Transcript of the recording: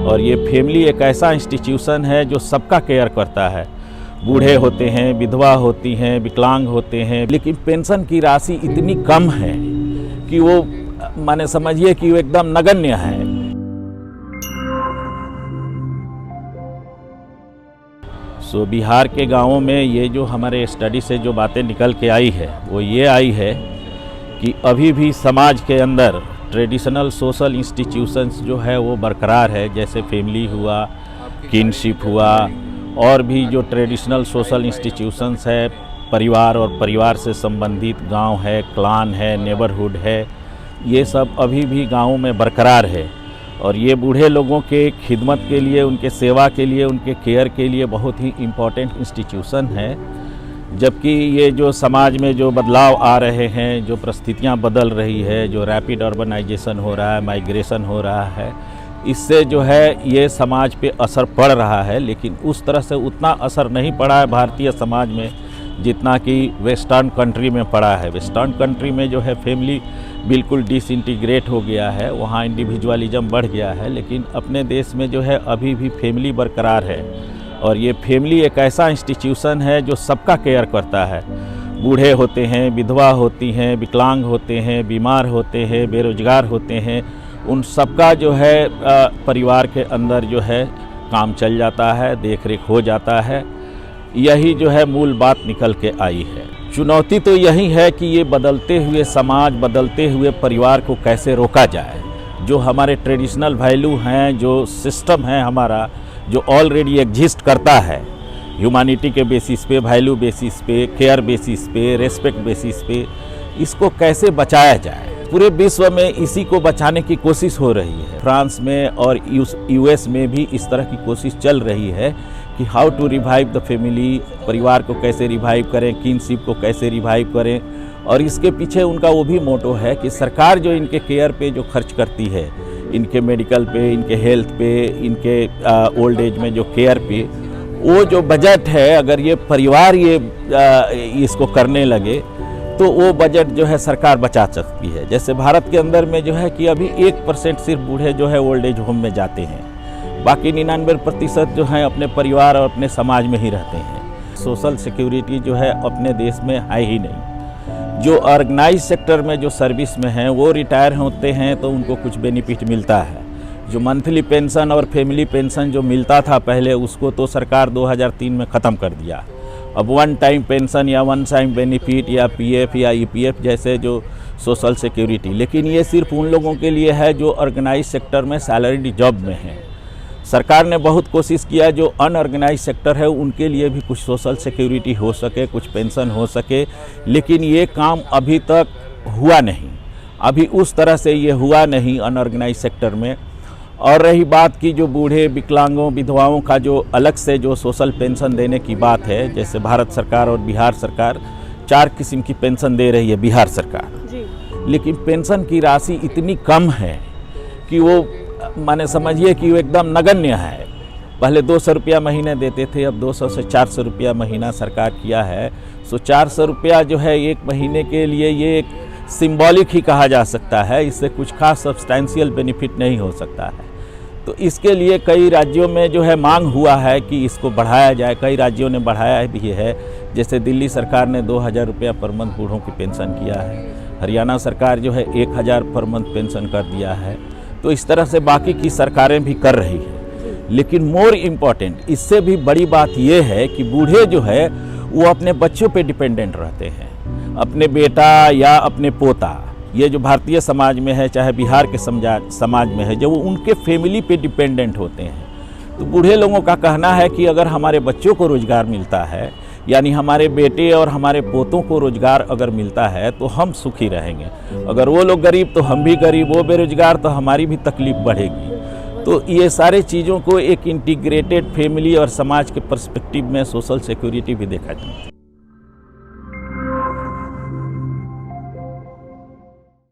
और ये फैमिली एक ऐसा इंस्टीट्यूशन है जो सबका केयर करता है। बूढ़े होते हैं, विधवा होती हैं, विकलांग होते हैं, लेकिन पेंशन की राशि इतनी कम है कि वो माने समझिए कि वो एकदम नगण्य है। बिहार के गांवों में ये जो हमारे स्टडी से जो बातें निकल के आई है वो ये आई है कि अभी भी समाज के अंदर ट्रेडिशनल सोशल इंस्टीट्यूशंस जो है वो बरकरार है, जैसे फैमिली हुआ, किनशिप हुआ, और भी जो ट्रेडिशनल सोशल इंस्टीट्यूशंस है, परिवार और परिवार से संबंधित गांव है, क्लान है, नेबरहुड है, ये सब अभी भी गांवों में बरकरार है। और ये बूढ़े लोगों के खिदमत के लिए, उनके सेवा के लिए, उनके केयर के लिए बहुत ही इम्पोर्टेंट इंस्टीट्यूशन है। जबकि ये जो समाज में जो बदलाव आ रहे हैं, जो परिस्थितियाँ बदल रही है, जो रैपिड अर्बनाइजेशन हो रहा है, माइग्रेशन हो रहा है, इससे जो है ये समाज पे असर पड़ रहा है, लेकिन उस तरह से उतना असर नहीं पड़ा है भारतीय समाज में जितना कि वेस्टर्न कंट्री में पड़ा है। वेस्टर्न कंट्री में जो है फैमिली बिल्कुल डिसइंटीग्रेट हो गया है, वहाँ इंडिविजुअलिज्म बढ़ गया है, लेकिन अपने देश में जो है अभी भी फैमिली बरकरार है। और ये फैमिली एक ऐसा इंस्टीट्यूशन है जो सबका केयर करता है। बूढ़े होते हैं, विधवा होती हैं, विकलांग होते हैं, बीमार होते हैं, बेरोजगार होते हैं, उन सबका जो है परिवार के अंदर जो है काम चल जाता है, देख रेख हो जाता है। यही जो है मूल बात निकल के आई है। चुनौती तो यही है कि ये बदलते हुए समाज, बदलते हुए परिवार को कैसे रोका जाए। जो हमारे ट्रेडिशनल वैल्यू हैं, जो सिस्टम है हमारा, जो ऑलरेडी एग्जिस्ट करता है ह्यूमैनिटी के बेसिस पे, वैल्यू बेसिस पे, केयर बेसिस पे, रेस्पेक्ट बेसिस पे, इसको कैसे बचाया जाए। पूरे विश्व में इसी को बचाने की कोशिश हो रही है। फ्रांस में और यूएस में भी इस तरह की कोशिश चल रही है कि how to revive the family, परिवार को कैसे रिवाइव करें, किनशिप को कैसे रिवाइव करें। और इसके पीछे उनका वो भी मोटो है कि सरकार जो इनके केयर पे जो खर्च करती है, इनके मेडिकल पे, इनके हेल्थ पे, इनके ओल्ड एज में जो केयर पे, वो जो बजट है, अगर ये परिवार इसको करने लगे तो वो बजट जो है सरकार बचा सकती है। जैसे भारत के अंदर में जो है कि अभी 1% सिर्फ बूढ़े जो है ओल्ड एज होम में जाते हैं, बाकी 99% जो है अपने परिवार और अपने समाज में ही रहते हैं। सोशल सिक्योरिटी जो है अपने देश में है ही नहीं। जो ऑर्गेनाइज सेक्टर में जो सर्विस में हैं वो रिटायर होते हैं तो उनको कुछ बेनिफिट मिलता है। जो मंथली पेंशन और फैमिली पेंशन जो मिलता था पहले, उसको तो सरकार 2003 में ख़त्म कर दिया। अब वन टाइम पेंशन या वन टाइम बेनिफिट या पीएफ या ईपीएफ जैसे जो सोशल सिक्योरिटी, लेकिन ये सिर्फ उन लोगों के लिए है जो ऑर्गेनाइज सेक्टर में सैलरीड जॉब में हैं। सरकार ने बहुत कोशिश किया जो अनऑर्गेनाइज सेक्टर है उनके लिए भी कुछ सोशल सिक्योरिटी हो सके, कुछ पेंशन हो सके, लेकिन ये काम अभी तक हुआ नहीं। अभी उस तरह से ये हुआ नहीं अनऑर्गेनाइज सेक्टर में। और रही बात की जो बूढ़े, विकलांगों, विधवाओं का जो अलग से जो सोशल पेंशन देने की बात है, जैसे भारत सरकार और बिहार सरकार 4 किस्म की पेंशन दे रही है बिहार सरकार जी। लेकिन पेंशन की राशि इतनी कम है कि वो माने समझिए कि वो एकदम नगण्य है। पहले 200 रुपया महीने देते थे, अब 200 से 400 रुपया महीना सरकार किया है। 400 रुपया जो है एक महीने के लिए ये एक सिंबॉलिक ही कहा जा सकता है, इससे कुछ खास सब्सटेंशियल बेनिफिट नहीं हो सकता है। तो इसके लिए कई राज्यों में जो है मांग हुआ है कि इसको बढ़ाया जाए, कई राज्यों ने बढ़ाया भी है। जैसे दिल्ली सरकार ने 2000 रुपया पर मंथ बूढ़ों की पेंशन किया है, हरियाणा सरकार जो है 1000 पर मंथ पेंशन कर दिया है। तो इस तरह से बाकी की सरकारें भी कर रही है। लेकिन मोर इम्पॉर्टेंट, इससे भी बड़ी बात यह है कि बूढ़े जो है वो अपने बच्चों पे डिपेंडेंट रहते हैं, अपने बेटा या अपने पोता। ये जो भारतीय समाज में है, चाहे बिहार के समाज में है, जो वो उनके फैमिली पे डिपेंडेंट होते हैं। तो बूढ़े लोगों का कहना है कि अगर हमारे बच्चों को रोज़गार मिलता है, यानी हमारे बेटे और हमारे पोतों को रोज़गार अगर मिलता है तो हम सुखी रहेंगे। अगर वो लोग गरीब तो हम भी गरीब, वो बेरोजगार तो हमारी भी तकलीफ बढ़ेगी। तो ये सारे चीज़ों को एक इंटीग्रेटेड फैमिली और समाज के पर्सपेक्टिव में सोशल सिक्योरिटी भी देखा जाए।